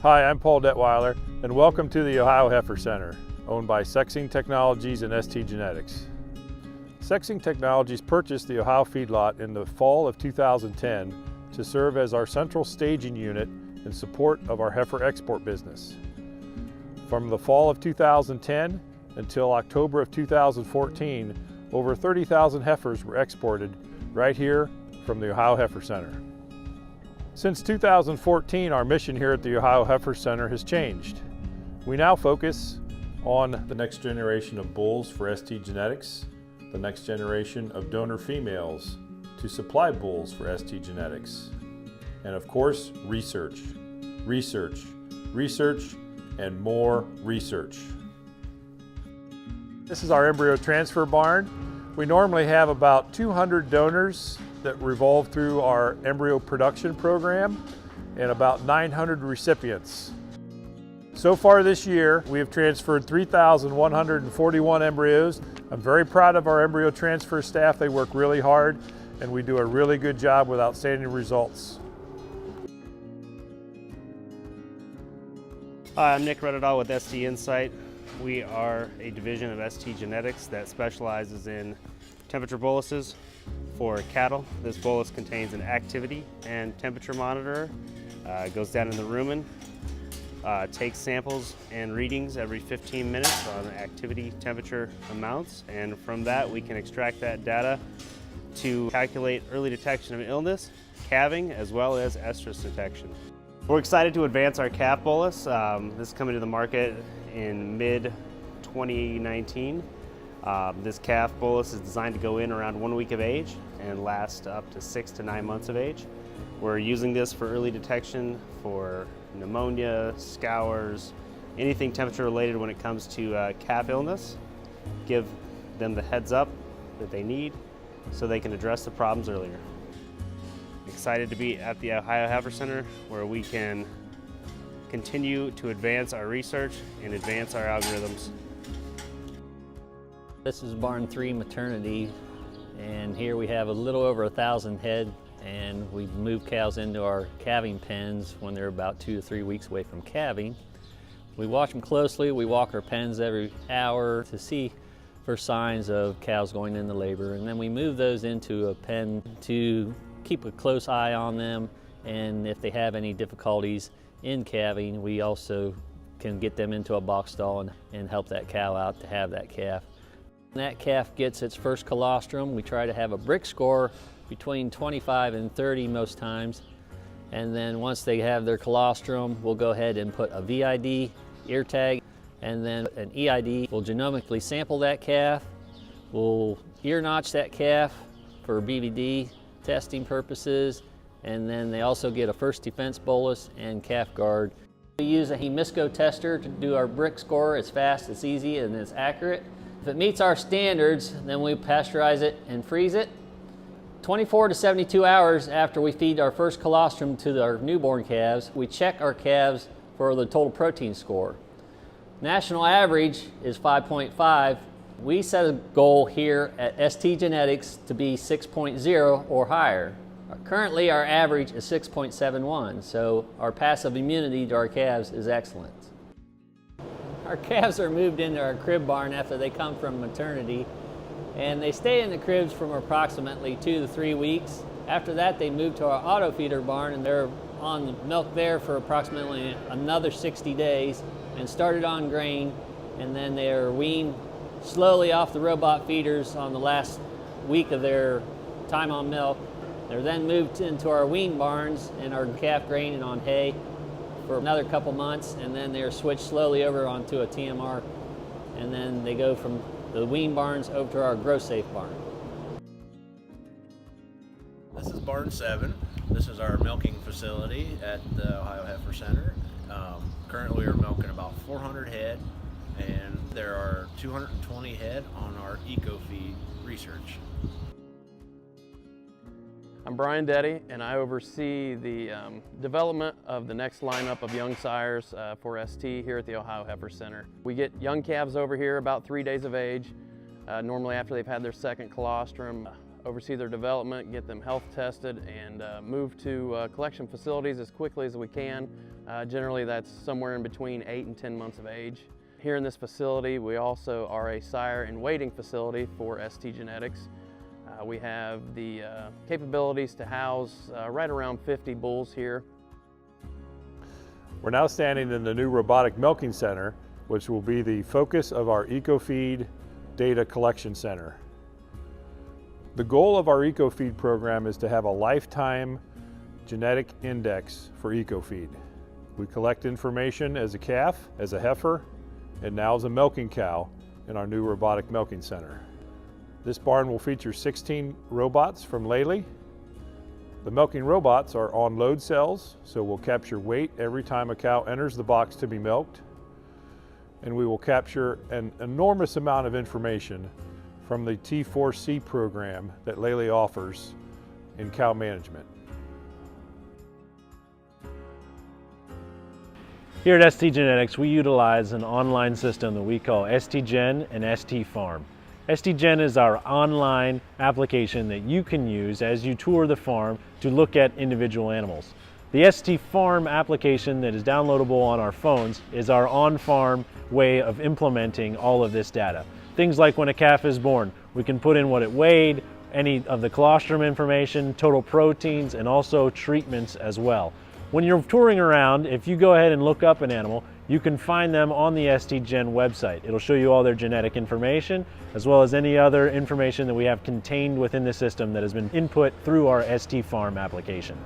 Hi, I'm Paul Detweiler, and welcome to the Ohio Heifer Center, owned by Sexing Technologies and STgenetics. Sexing Technologies purchased the Ohio feedlot in the fall of 2010 to serve as our central staging unit in support of our heifer export business. From the fall of 2010 until October of 2014, over 30,000 heifers were exported right here from the Ohio Heifer Center. Since 2014, our mission here at the Ohio Heifer Center has changed. We now focus on the next generation of bulls for STgenetics, the next generation of donor females to supply bulls for STgenetics, and of course, research, research, research, and more research. This is our embryo transfer barn. We normally have about 200 donors that revolve through our embryo production program and about 900 recipients. So far this year, we have transferred 3,141 embryos. I'm very proud of our embryo transfer staff. They work really hard and we do a really good job with outstanding results. Hi, I'm Nick Reddedall with ST Insight. We are a division of STgenetics that specializes in temperature boluses for cattle. This bolus contains an activity and temperature monitor. It goes down in the rumen, takes samples and readings every 15 minutes on activity temperature amounts, and from that we can extract that data to calculate early detection of illness, calving, as well as estrus detection. We're excited to advance our calf bolus. This is coming to the market in mid-2019. This calf bolus is designed to go in around 1 week of age and last up to 6 to 9 months of age. We're using this for early detection for pneumonia, scours, anything temperature related when it comes to calf illness. Give them the heads up that they need so they can address the problems earlier. Excited to be at the Ohio Heifer Center where we can continue to advance our research and advance our algorithms. This is barn 3 maternity, and here we have a little over 1,000 head, and we move cows into our calving pens when they're about 2 to 3 weeks away from calving. We watch them closely. We walk our pens every hour to see for signs of cows going into labor, and then we move those into a pen to keep a close eye on them, and if they have any difficulties in calving, we also can get them into a box stall and help that cow out to have that calf. When that calf gets its first colostrum, we try to have a brick score between 25 and 30 most times. And then once they have their colostrum, we'll go ahead and put a VID ear tag and then an EID. We'll genomically sample that calf. We'll ear notch that calf for BVD testing purposes. And then they also get a first defense bolus and calf guard. We use a hemisco tester to do our brick score. It's fast, it's easy, and it's accurate. If it meets our standards, then we pasteurize it and freeze it. 24 to 72 hours after we feed our first colostrum to our newborn calves, we check our calves for the total protein score. National average is 5.5. We set a goal here at STgenetics to be 6.0 or higher. Currently, our average is 6.71, so our passive immunity to our calves is excellent. Our calves are moved into our crib barn after they come from maternity, and they stay in the cribs from approximately 2 to 3 weeks. After that, they move to our auto feeder barn, and they're on milk there for approximately another 60 days and started on grain, and then they are weaned slowly off the robot feeders on the last week of their time on milk. They're then moved into our wean barns and our calf grain and on hay for another couple months, and then they're switched slowly over onto a TMR, and then they go from the wean barns over to our grow safe barn. This is barn 7. This is our milking facility at the Ohio Heifer Center. Currently we're milking about 400 head, and there are 220 head on our EcoFeed research. I'm Brian Detty, and I oversee the development of the next lineup of young sires for ST here at the Ohio Heifer Center. We get young calves over here about 3 days of age, normally after they've had their second colostrum. oversee their development, get them health tested, and move to collection facilities as quickly as we can. Generally that's somewhere in between 8 and 10 months of age. Here in this facility we also are a sire and weighting facility for STgenetics. We have the capabilities to house right around 50 bulls here. We're now standing in the new robotic milking center, which will be the focus of our EcoFeed data collection center. The goal of our EcoFeed program is to have a lifetime genetic index for EcoFeed. We collect information as a calf, as a heifer, and now as a milking cow in our new robotic milking center. This barn will feature 16 robots from Lely. The milking robots are on load cells, so we'll capture weight every time a cow enters the box to be milked. And we will capture an enormous amount of information from the T4C program that Lely offers in cow management. Here at STgenetics, we utilize an online system that we call STgen and STfarm. STgen is our online application that you can use as you tour the farm to look at individual animals. The STfarm application that is downloadable on our phones is our on-farm way of implementing all of this data. Things like when a calf is born, we can put in what it weighed, any of the colostrum information, total proteins, and also treatments as well. When you're touring around, if you go ahead and look up an animal, you can find them on the STgen website. It'll show you all their genetic information, as well as any other information that we have contained within the system that has been input through our STfarm application.